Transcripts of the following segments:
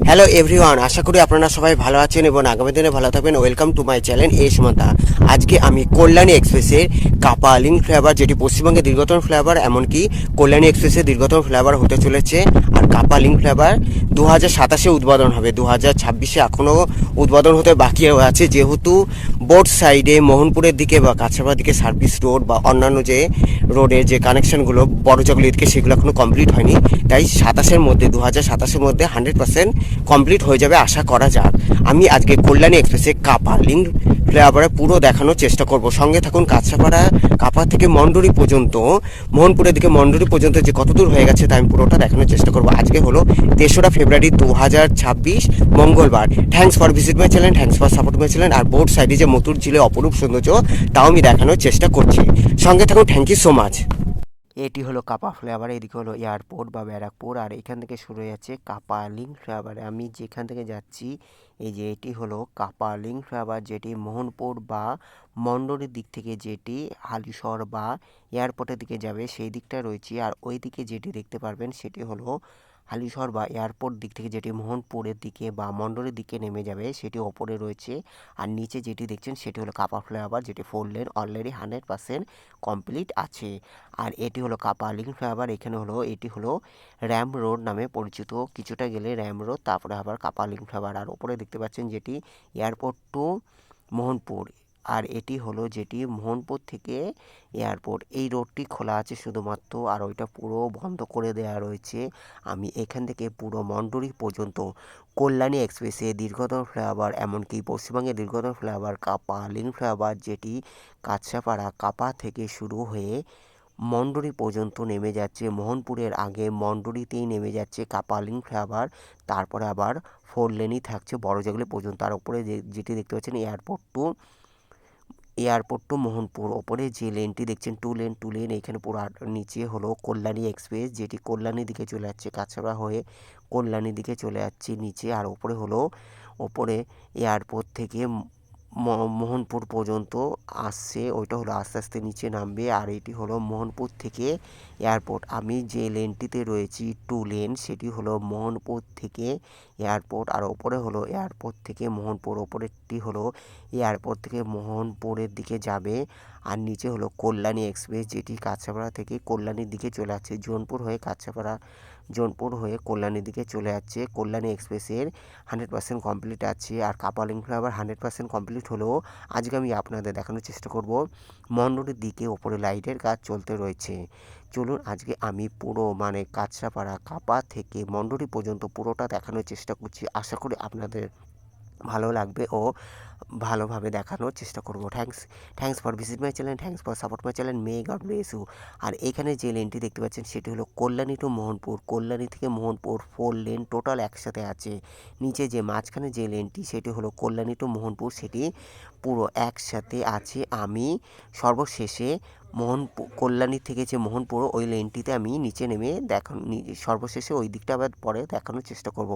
Hello everyone, আশা করি আপনারা সবাই ভালো আছেন এবং আগামী দিনে ভালো থাকবেন। ওয়েলকাম টু মাই চ্যানেল এ সুমন্তা। আজকে আমি কল্যাণী এক্সপ্রেসের কাপা লিঙ্ক ফ্লেভার, যেটি পশ্চিমবঙ্গের দীর্ঘতম ফ্লেভার, এমনকি কল্যাণী এক্সপ্রেসের দীর্ঘতম ফ্লেভার হতে চলেছে। আর কাপা লিঙ্ক ফ্লেভার 2027-এ উদ্বোধন হবে, 2026-এ এখনও উদ্বোধন হতে বাকি আছে, যেহেতু বোর্ড সাইডে মোহনপুরের দিকে বা কাছাড়ার দিকে সার্ভিস রোড বা অন্যান্য যে রোডের যে কানেকশনগুলো বড়জগলির দিকে, সেগুলো এখনও কমপ্লিট হয়নি। তাই 2027-এর মধ্যে 100% কমপ্লিট হয়ে যাবে আশা করা যাক। আমি আজকে কল্যাণী এক্সপ্রেসে কাপা লিঙ্ক ফ্লাইওভারে পুরো দেখানোর চেষ্টা করব। সঙ্গে থাকুন। কাছাপাড়া কাপা থেকে মন্ডুরি পর্যন্ত, মোহনপুরের দিকে মন্ডুরি পর্যন্ত যে কত দূর হয়ে গেছে তা আমি পুরোটা দেখানোর চেষ্টা করব। আজকে হলো 3রা ফেব্রুয়ারি 2026, মঙ্গলবার। Thanks for visit my channel, thanks for support my channel. আর বোর্ড সাইডে যে মতুর ঝিলে অপরূপ সৌন্দর্য, তাও আমি দেখানোর চেষ্টা করছি। সঙ্গে থাকুন। Thank you so much. এটি হলো কাপা ফ্লেভার, এদিকে হলো এয়ারপোর্ট বা ব্যারাকপুর, আর এখান থেকে শুরু হয়ে যাচ্ছে কাপা লিঙ্ক ফ্লেভারে। আমি যেখান থেকে যাচ্ছি, এই যে এটি হলো কাপা লিঙ্ক ফ্লেভার, যেটি মোহনপুর বা মন্ডরির দিক থেকে, যেটি হালিশহর বা এয়ারপোর্টের দিকে যাবে সেই দিকটা রয়েছে। আর ওই দিকে যেটি দেখতে পারবেন সেটি হলো হালিশহর বা এয়ারপোর্ট দিক থেকে, যেটি মোহনপুরের দিকে বা মন্ডলের দিকে নেমে যাবে, সেটি ওপরে রয়েছে। আর নিচে যেটি দেখছেন সেটি হলো কাপা ফ্লাইওভার, যেটি 4 লেন অলরেডি 100% কমপ্লিট আছে। আর এটি হলো কাপা লিঙ্ক ফ্লাইওভার। এখানে হলো এটি হলো র্যাম রোড নামে পরিচিত, কিছুটা গেলে র্যাম রোড, তারপরে আবার কাপা লিঙ্ক ফ্লাইওভার। আর ওপরে দেখতে পাচ্ছেন যেটি এয়ারপোর্ট টু মোহনপুর। আর এটি হলো যেটি মোহনপুর থেকে এয়ারপোর্ট, এই রোডটি খোলা আছে শুধুমাত্র, আর ওইটা পুরো বন্ধ করে দেওয়া রয়েছে। আমি এখান থেকে পুরো মন্ডুরি পর্যন্ত কল্যাণী এক্সপ্রেসে দীর্ঘতম ফ্লাইওভার, এমনকি পশ্চিমবঙ্গের দীর্ঘতম ফ্লাইওভার কাপা লিঙ্ক ফ্লাইওভার, যেটি কাছাপাড়া কাপা থেকে শুরু হয়ে মন্ডুরি পর্যন্ত নেমে যাচ্ছে। মোহনপুরের আগে মন্ডুরিতেই নেমে যাচ্ছে কাপা লিঙ্ক ফ্লাইওভার, তারপরে আবার 4 লেনই থাকছে বড়জগলি পর্যন্ত। তার উপরে যেটি দেখতে পাচ্ছেন এয়ারপোর্ট টু মোহনপুর, ওপরে যে লেনটি দেখছেন 2 লেন, এখানে পুরো নিচে হলো কল্যাণী এক্সপ্রেস, যেটি কল্যাণীর দিকে চলে যাচ্ছে, কাছাড়া হয়ে কল্যাণীর দিকে চলে যাচ্ছে নিচে। আর ওপরে এয়ারপোর্ট থেকে মোহনপুর পর্যন্ত আসছে, ওইটা হলো আস্তে আস্তে নিচে নামবে। আর এটি হলো মোহনপুর থেকে এয়ারপোর্ট। আমি যে লেনটিতে রয়েছি 2 লেন, সেটি হলো মোহনপুর থেকে এয়ারপোর্ট। আর ওপরে হলো এয়ারপোর্ট থেকে মোহনপুর, ওপরেরটি হলো এয়ারপোর্ট থেকে মোহনপুরের দিকে যাবে। আর নিচে হলো কল্যাণী এক্সপ্রেস, যেটি কাছাপাড়া থেকে কল্যাণীর দিকে চলে যাচ্ছে, জোনপুর হয়ে কল্যাণীর দিকে চলে যাচ্ছে। কল্যাণী এক্সপ্রেসের 100% কমপ্লিট আছে। আর কাপা লিঙ্ক ফ্লাইওভার 100% কমপ্লিট হলেও আজকে আমি আপনাদের দেখানোর চেষ্টা করব মন্ডলের দিকে ওপরে লাইটের কাজ চলতে রয়েছে। চলুন আজকে আমি পুরো কাঁচরাপাড়া কাপা থেকে মন্ডলী পর্যন্ত পুরোটা দেখানোর চেষ্টা করছি। আশা করি আপনাদের ভালো লাগবে ও ভালোভাবে দেখানোর চেষ্টা করব। Thanks for visit my channel, thanks for support my channel, may God bless you. আর এখানে যে লেনটি দেখতে পাচ্ছেন সেটি হলো কল্যাণী টু মোহনপুর, কল্যাণী থেকে মোহনপুর 4 লেন টোটাল একসাথে আছে। নিচে যে মাঝখানে যে লেনটি সেটি হলো কল্যাণী টু মোহনপুর, সেটি পুরো একসাথে আছে। আমি সর্বশেষে কল্যাণী থেকে যে মোহনপুর, ওই লেনটিতে আমি নিচে নেমে সর্বশেষে ওই দিকটা আবার পরে দেখানোর চেষ্টা করব।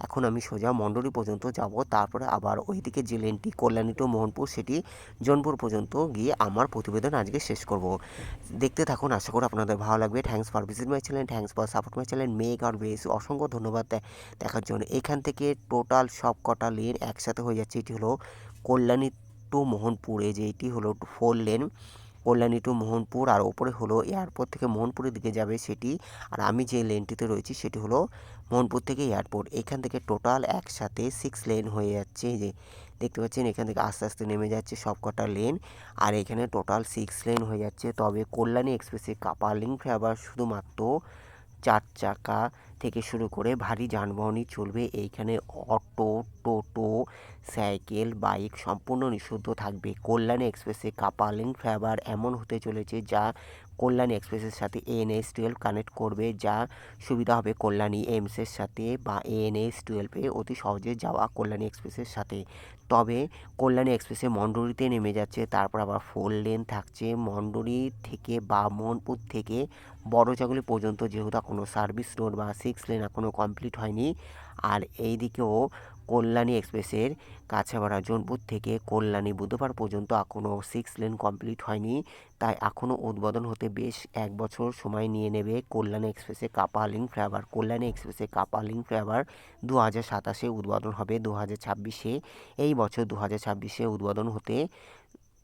এখন আমি সোজা মন্ডলী পর্যন্ত যাব, তারপরে আবার ওইদিকে যে লেনটি কল্যাণী টু মোহনপুর, সেটি জোনপুর পর্যন্ত গিয়ে আমার প্রতিবেদন আজকে শেষ করব। দেখতে থাকুন, আশা করি আপনাদের ভালো লাগবে। Thanks for visit my channel, thanks for support my channel, may God bless you. অসংখ্য ধন্যবাদ দেখার জন্য। এখান থেকে টোটাল সব কটা লেন একসাথে হয়ে যাচ্ছে। এটি হলো কল্যাণী টু মোহনপুরে, যে এটি হলো 4 লেন কল্যাণী টু মোহনপুর। আর ওপরে হলো এয়ারপোর্ট থেকে মোহনপুরের দিকে যাবে সেটি। আর আমি যে লেনটিতে রয়েছি সেটি হলো মোহনপুর থেকে এয়ারপোর্ট। এখান থেকে টোটাল একসাথে 6 লেন হয়ে যাচ্ছে। যে দেখতে পাচ্ছেন এখান থেকে আস্তে আস্তে নেমে যাচ্ছে সব কটা লেন, আর এখানে টোটাল 6 লেন হয়ে যাচ্ছে। তবে কল্যাণী এক্সপ্রেসে কাপা লিঙ্ক ফ্লাইওভার শুধুমাত্র 4 চাকা থেকে শুরু করে ভারী যানবাহনই চলবে। এইখানে অটো, টোটো, সাইকেল, বাইক সম্পূর্ণ নিষিদ্ধ থাকবে। কল্যাণী এক্সপ্রেসে কাপা লিঙ্ক ফ্লাইওভার এমন হতে চলেছে যা কল্যাণী এক্সপ্রেসের সাথে NH-12 কানেক্ট করবে, যা সুবিধা হবে কল্যাণী এইমসের সাথে বা NH-12-এ অতি সহজে যাওয়া কল্যাণী এক্সপ্রেসের সাথে। তবে কল্যাণী এক্সপ্রেসে মন্ডুরিতে নেমে যাচ্ছে, তারপর আবার 4 লেন থাকছে মন্ডুরি থেকে বা মোহনপুর থেকে বড়জগলি পর্যন্ত, যেহেতু এখনও সার্ভিস রোড বা 6 লেন এখনও কমপ্লিট হয়নি। আর এই দিকেও কল্যাণী এক্সপ্রেসের কাছাপাড়া জোনপুর থেকে কল্যাণী বুধবার পর্যন্ত এখনও 6 লেন কমপ্লিট হয়নি, তাই এখনও উদ্বোধন হতে বেশ 1 বছর সময় নিয়ে নেবে কল্যাণী এক্সপ্রেসে কাপালিং ফ্লাইওভার। কল্যাণী এক্সপ্রেসে কাপালিং ফ্লাইওভার 2027-এ উদ্বোধন হবে, 2026-এ এই বছর 2026-এ উদ্বোধন হতে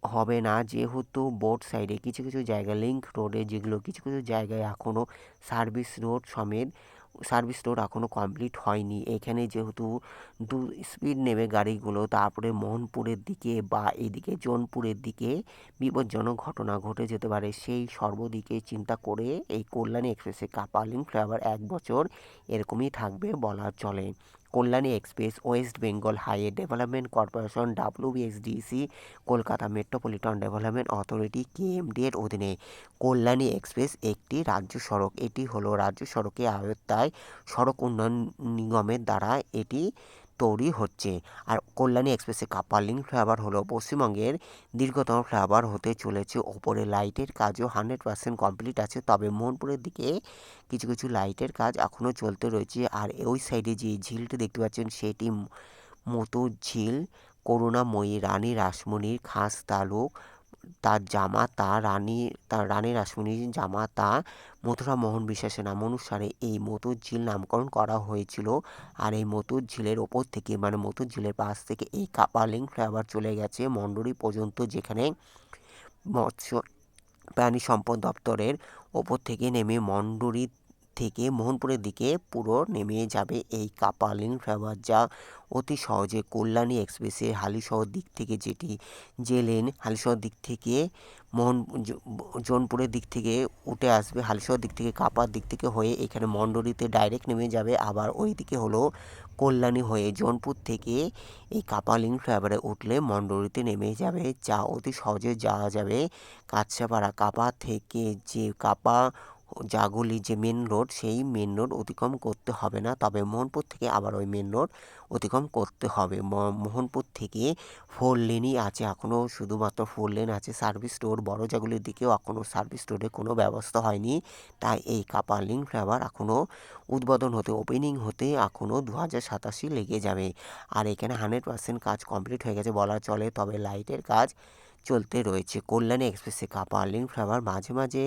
হবে না, যেহেতু বোর্ড সাইডে কিছু কিছু জায়গায় লিঙ্ক রোডে যেগুলো কিছু কিছু জায়গায় এখনও সার্ভিস রোড এখনও কমপ্লিট হয়নি। এখানে যেহেতু স্পিড নেবে গাড়িগুলো, তারপরে মোহনপুরের দিকে বা এদিকে জোনপুরের দিকে বিপজ্জনক ঘটনা ঘটে যেতে পারে, সেই সর্বদিকে চিন্তা করে এই কল্যাণী এক্সপ্রেসে কাপালিং ফ্লাইওভার 1 বছর এরকমই থাকবে বলা চলে। Kalyani express West Bengal highway development corporation WBSDC Kolkata metropolitan development authority KMD এর অধীনে। কল্যাণী এক্সপ্রেস একটি রাজ্য সড়ক, এটি হলো রাজ্য সড়কের আওতায় সড়ক উন্নয়ন নিগমের দ্বারা এটি তৈরি হচ্ছে। আর কল্যাণী এক্সপ্রেসে কাপালিং ফ্লাইওভার হলো পশ্চিমবঙ্গের দীর্ঘতম ফ্লাইওভার হতে চলেছে। ওপরে লাইটের কাজও 100% কমপ্লিট আছে, তবে মোহনপুরের দিকে কিছু কিছু লাইটের কাজ এখনও চলতে রয়েছে। আর ওই সাইডে যে ঝিলটি দেখতে পাচ্ছেন সেটি মতো ঝিল, করুণাময়ী রানী রাসমণির খাস তালুক, তার রানী রাসমণির জামাতা মথুরা মোহন বিশ্বাসের নাম অনুসারে এই মতুর ঝিল নামকরণ করা হয়েছিল। আর এই মতুর ঝিলের ওপর থেকে মানে মতুর ঝিলের পাশ থেকে এই কাপালিং ফ্লাইওভার চলে গেছে মন্ডুরি পর্যন্ত, যেখানে মৎস্য প্রাণী সম্পদ দপ্তরের ওপর থেকে নেমে মন্ডুরি থেকে মোহনপুরের দিকে পুরো নেমে যাবে এই কাপালিং ফ্লাইওভার, যা অতি সহজে কল্যাণী এক্সপ্রেসের হালিশহর দিক থেকে যে লেন হালিশহর দিক থেকে জোনপুরের দিক থেকে উঠে আসবে, হালিশহর দিক থেকে কাপার দিক থেকে হয়ে এখানে মন্ডুরিতে ডাইরেক্ট নেমে যাবে। আবার ওই দিকে হলো কল্যাণী হয়ে জোনপুর থেকে এই কাপালিং ফ্লাইওভারে উঠলে মন্ডুরিতে নেমে যাবে, যা অতি সহজে যাওয়া যাবে। কাছাপাড়া কাপা থেকে যে জাগুলি যে মেন রোড, সেই মেন রোড অতিক্রম করতে হবে না, তবে মোহনপুর থেকে আবার ওই মেন রোড অতিক্রম করতে হবে। মোহনপুর থেকে 4 লেনই আছে, এখনও শুধুমাত্র 4 লেন আছে। সার্ভিস রোড বড় জাগুলির দিকেও এখনও সার্ভিস রোডে কোনো ব্যবস্থা হয়নি, তাই এই কাপালিং ফ্লাইওভার এখনও উদ্বোধন হতে ওপেনিং হতে এখনও 2027 লেগে যাবে। আর এখানে 100% কাজ কমপ্লিট হয়ে গেছে বলা চলে, তবে লাইটের কাজ চলতে রয়েছে। কল্যাণী এক্সপ্রেসে কাপালিং ফ্লাইওভার মাঝে মাঝে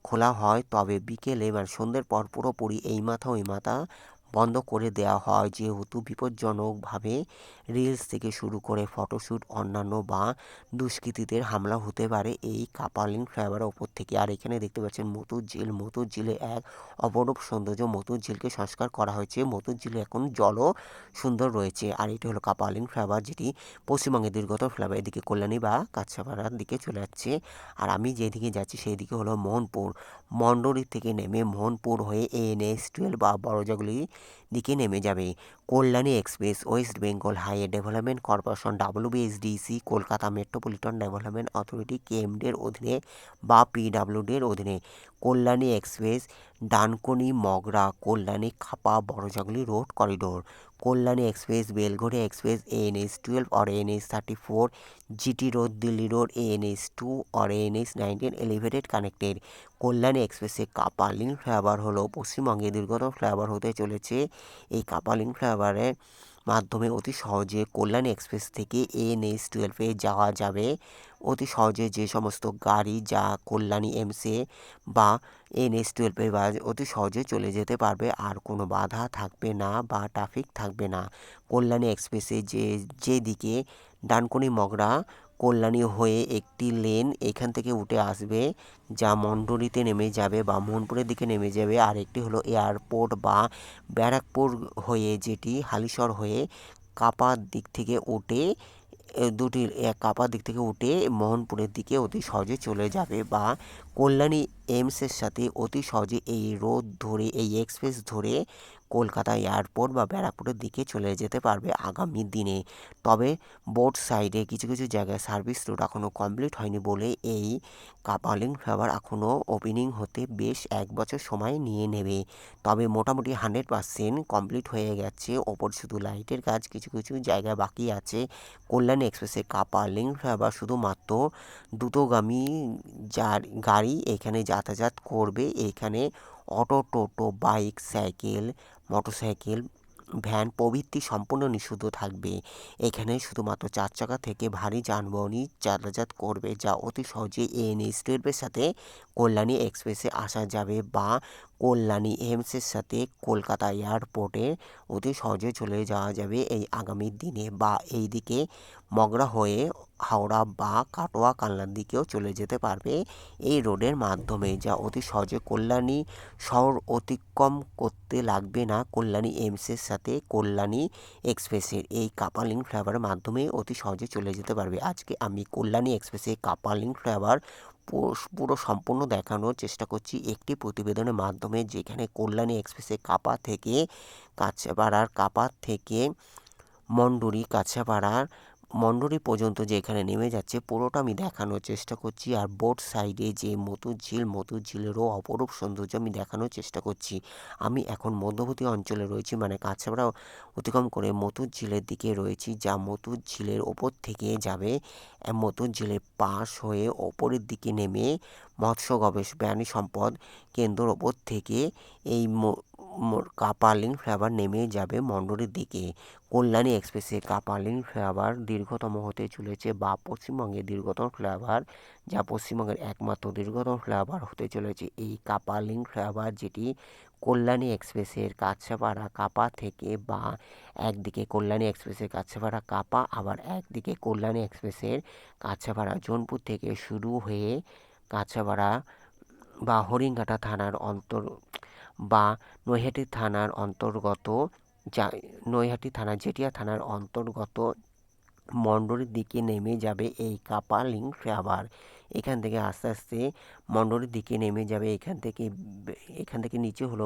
খোলা হয়, তবে বিকেলে সন্ধ্যের পর পুরোপুরি এই মাথা ওই মাথা বন্ধ করে দেওয়া হয়, যেহেতু বিপজ্জনকভাবে রিলস থেকে শুরু করে ফটোশ্যুট অন্যান্য বা দুষ্কৃতীদের হামলা হতে পারে এই কাপালিং ফ্লাইওভারের ওপর থেকে। আর এখানে দেখতে পাচ্ছেন মতুর ঝিলে এক অপরূপ সৌন্দর্য, মতুর ঝিলকে সংস্কার করা হয়েছে, মতুর ঝিলে এখন জলও সুন্দর রয়েছে। আর এটি হলো কাপালিং ফ্লাইওভার, যেটি পশ্চিমবঙ্গের দীর্ঘতম ফ্লাইওভার, এদিকে কল্যাণী বা কাছাপাড়ার দিকে চলে যাচ্ছে। আর আমি যেদিকে যাচ্ছি সেই দিকে হলো মোহনপুর, মন্ডুরি থেকে নেমে মোহনপুর হয়ে NH-12 বা বড়জাগুলি দিকে নেমে যাবে। Kalyani express West Bengal highway development corporation WBSDC Kolkata metropolitan development authority KMD এর অধীনে বা PWD এর অধীনে। কল্যাণী এক্সপ্রেস ডানকুনি মগরা কল্যাণী খাপা Barajaguli road corridor. Kalyani express Belgharia express NH-12 और NH-34 GT road Delhi road NH-2 और NH-19 এলিভেটেড কানেক্টেড। কল্যাণী এক্সপ্রেসে কাপালিং ফ্লাইওভার হলো পশ্চিমবঙ্গের দীর্ঘতম ফ্লাইওভার হতে চলেছে। এই কাপালিং ফ্লাইওভারের মাধ্যমে অতি সহজে কল্যাণী এক্সপ্রেস থেকে NH-12 যাওয়া যাবে। অতি সহজে যে সমস্ত গাড়ি যা কল্যাণী এমসে বা NH-12 অতি সহজে চলে যেতে পারবে, আর কোনো বাধা থাকবে না বা ট্রাফিক থাকবে না। কল্যাণী এক্সপ্রেসে যেদিকে ডানকুনি মগরা কল্যাণী হয়ে একটি লেন এখান থেকে উঠে আসবে, যা মন্ডুরিতে নেমে যাবে বা মোহনপুরের দিকে নেমে যাবে। আর একটি হলো এয়ারপোর্ট বা ব্যারাকপুর হয়ে, যেটি হালিশহর হয়ে কাপার দিক থেকে উঠে কাপার দিক থেকে উঠে মোহনপুরের দিকে অতি সহজে চলে যাবে, বা কল্যাণী এমসের সাথে অতি সহজে এই রোড ধরে এই এক্সপ্রেস ধরে কলকাতা এয়ারপোর্ট বা ব্যারাকপুরের দিকে চলে যেতে পারবে আগামী দিনে। তবে বোর্ড সাইডে কিছু কিছু জায়গায় সার্ভিস রোড এখনও কমপ্লিট হয়নি বলে এই কাপালিং ফ্লাইওভার এখনও ওপেনিং হতে বেশ 1 বছর সময় নিয়ে নেবে। তবে মোটামুটি 100% কমপ্লিট হয়ে গেছে, ওপর শুধু লাইটের কাজ কিছু কিছু জায়গায় বাকি আছে। কল্যাণী এক্সপ্রেসে কাপালিং ফ্লাইওভার শুধুমাত্র দ্রুতগামী গাড়ি এখানে যাতায়াত করবে। এখানে অটো, টোটো, বাইক, সাইকেল, মোটরসাইকেল ভ্যান প্রভৃতি সম্পূর্ণ নিষিদ্ধ থাকবে। এখানে শুধুমাত্র 4 চাকা থেকে ভারী যানবাহনই যাতায়াত করবে, যা অতি সহজে এনএইচ রেলওয়ের সাথে কল্যাণী এক্সপ্রেসে আসা যাবে বা কল্যাণী এমসের সাথে কলকাতা এয়ারপোর্টে অতি সহজে চলে যাওয়া যাবে এই আগামী দিনে, বা এই দিকে মগরা হয়ে হাওড়া বা কাটোয়া কালনার দিকেও চলে যেতে পারবে এই রোডের মাধ্যমে, যা অতি সহজে কল্যাণী শহর অতিক্রম করতে লাগবে না কল্যাণী এমসের সাথে কল্যাণী এক্সপ্রেসের এই কাপালিং ফ্লাইওভারের মাধ্যমে অতি সহজে চলে যেতে পারবে। আজকে আমি কল্যাণী এক্সপ্রেসে কাপালিং ফ্লাইওভার পুরো সম্পূর্ণ দেখানোর চেষ্টা করছি একটি প্রতিবেদনের মাধ্যমে, যেখানে কল্যাণী এক্সপ্রেসে কাপা থেকে কাঁচরাপাড়ার কাপা থেকে মন্ডুরি পর্যন্ত যেখানে নেমে যাচ্ছে পুরোটা আমি দেখানোর চেষ্টা করছি। আর বোট সাইডে যে মতুর ঝিলেরও অপরূপ সৌন্দর্য আমি দেখানোর চেষ্টা করছি। আমি এখন মধ্যবর্তী অঞ্চলে রয়েছি, মানে কাঁচরাপাড়া অতিক্রম করে মতুর ঝিলের দিকে রয়েছি, যা মতুর ঝিলের ওপর থেকে যাবে মতুর ঝিলের পাশ হয়ে ওপরের দিকে নেমে মৎস্য প্রাণী সম্পদ কেন্দ্রের ওপর থেকে এই কাপালিং ফ্লাইওভার নেমে যাবে মন্ডুরির দিকে। কল্যাণী এক্সপ্রেসে কাপালিং ফ্লাইওভার দীর্ঘতম হতে চলেছে, বা পশ্চিমবঙ্গের দীর্ঘতম ফ্লাইওভার, যা পশ্চিমবঙ্গের একমাত্র দীর্ঘতম ফ্লাইওভার হতে চলেছে এই কাপালিং ফ্লাইওভার, যেটি কল্যাণী এক্সপ্রেসের কাছাপাড়া কাপা থেকে, বা একদিকে কল্যাণী এক্সপ্রেসের কাছাপাড়া কাপা, আবার একদিকে কল্যাণী এক্সপ্রেসের কাছাপাড়া জোনপুর থেকে শুরু হয়ে কাছাপাড়া বা হরিণঘাটা থানার বা নৈহাটি থানার অন্তর্গত নৈহাটি থানা জেঠিয়া থানার অন্তর্গত মন্ডরির দিকে নেমে যাবে এই কাপালিং ফ্লাইওভার। এখান থেকে আস্তে আস্তে মন্ডরির দিকে নেমে যাবে। এখান থেকে নিচে হলো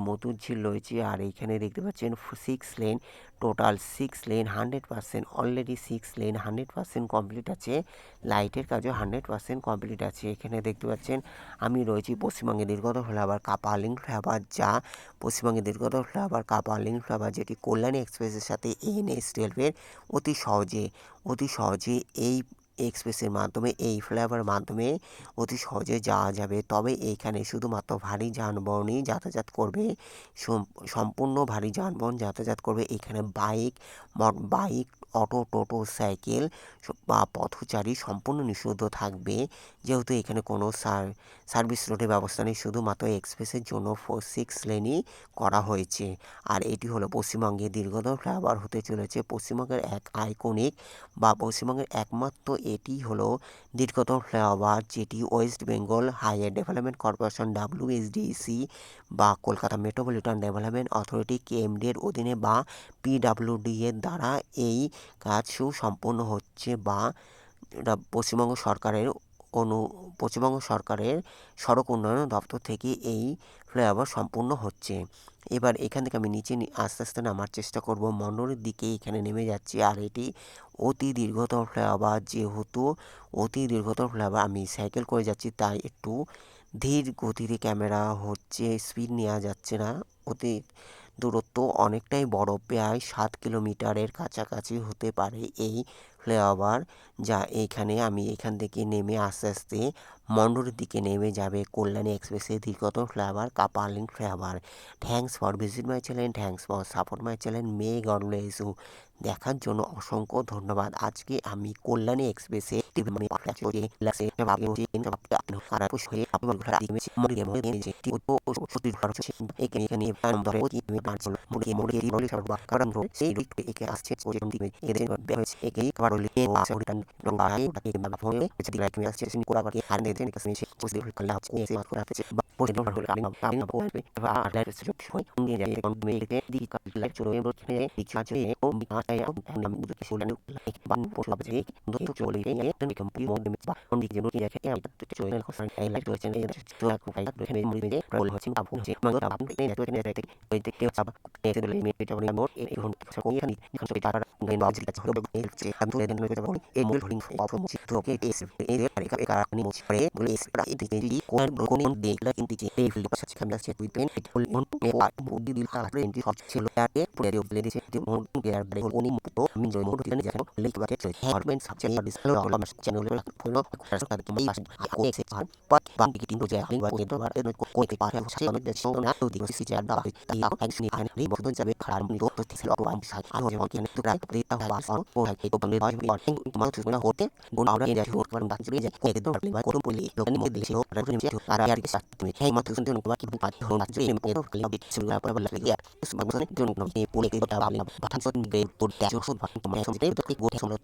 মতুর ঝিল রয়েছে। আর এইখানে দেখতে পাচ্ছেন 6 lane, total 6 lane 100%, already 6 lane 100% complete আছে। লাইটের কাজও 100% কমপ্লিট আছে। এখানে দেখতে পাচ্ছেন আমি রয়েছি পশ্চিমবঙ্গের দীর্ঘতম ফ্লাইওভার কাপালিং ফ্লাইওভার, যা পশ্চিমবঙ্গের দীর্ঘতম ফ্লাইওভার কাপালিং ফ্লাইওভার, যেটি কল্যাণী এক্সপ্রেসের সাথে এনএইচ রেলওয়ের অতি সহজে এই এক্সপ্রেসের মাধ্যমে এই ফ্লাইওভারের মাধ্যমে অতি সহজে যাওয়া যাবে। তবে এইখানে শুধুমাত্র ভারী যানবাহনই যাতায়াত করবে, সম্পূর্ণ ভারী যানবাহন যাতায়াত করবে। এখানে বাইক, অটো, টোটো, সাইকেল বা পথচারী সম্পূর্ণ নিষিদ্ধ থাকবে, যেহেতু এখানে কোনো সার্ভিস রোডের ব্যবস্থা নেই, শুধুমাত্র এক্সপ্রেসের জন্য 6 লেনই করা হয়েছে। আর এটি হলো পশ্চিমবঙ্গের দীর্ঘতম ফ্লাইওভার হতে চলেছে, পশ্চিমবঙ্গের এক আইকনিক বা পশ্চিমবঙ্গের একমাত্র এটি হলো দীর্ঘতম ফ্লাইওভার, যেটি West Bengal highway development corporation WSDC বা Kolkata metropolitan development authority KMD এর অধীনে বা PWD এর দ্বারা এই কাজ সুসম্পন্ন হচ্ছে, বা পশ্চিমবঙ্গ সরকারের সড়ক উন্নয়ন দপ্তর থেকে এই ফ্লাইওভার সম্পূর্ণ হচ্ছে। এবার এখান থেকে আমি নিচে আস্তে আস্তে নামার চেষ্টা করব, মন্ডরির দিকে এখানে নেমে যাচ্ছি। আর এটি অতি দীর্ঘতম ফ্লাইওভার, যেহেতু অতি দীর্ঘতম ফ্লাইওভার আমি সাইকেল করে যাচ্ছি, তাই একটু ধীর গতিতে ক্যামেরা হচ্ছে, স্পিড নেওয়া যাচ্ছে না। অতি দূরত্ব অনেকটাই বড়, প্রায় 7 কিলোমিটারের কাছাকাছি হতে পারে এই ফ্লাইওভার, যা আমি এখান থেকে নেমে আস্তে আস্তে মন্ডরির দিকে নেমে যাবে কল্যাণী এক্সপ্রেসের দীর্ঘতম flyover coupling flyover. Thanks for visit my channel, thanks for support my channel, may God bless you. দেখার জন্য অসংখ্য ধন্যবাদ। আজকে আমি কল্যাণী এক্সপ্রেসে boleh seperti ini kon de la inti je pe fil pas kamera se tuiten pol mon me wa budi dil ta re inti hot chelo ya ke pure de bele se de mon ke ar bre oni muto min jo mo tiene ya le ke baket so harmen sab chen dis lo la mas channel la polo sa ka de mai ko se har pat ban bikin do ja lingwa ko do ba de ko ke pa ya sa no de so na do di si ja da ta ya kan ni kan ni bo don sa be khar mo do to ti lo ko am sa a ho je mo ke tu ra de ta ba sa ko ha ke to ban de ba ko ma tu na hote gon aura ke ja ho ko ban ji je ko ke do ba ko poli lo ni mo de se ho ra ni se ara ya ke sa ti he ma tu sun de no ba ki pa ho na ji mo ko ke lo bit su la pa ba la ya su ba mo sa ni do no ni poli ke do ta ba ni ba tan so de to da so so ba ko ma so de to ke go te so lo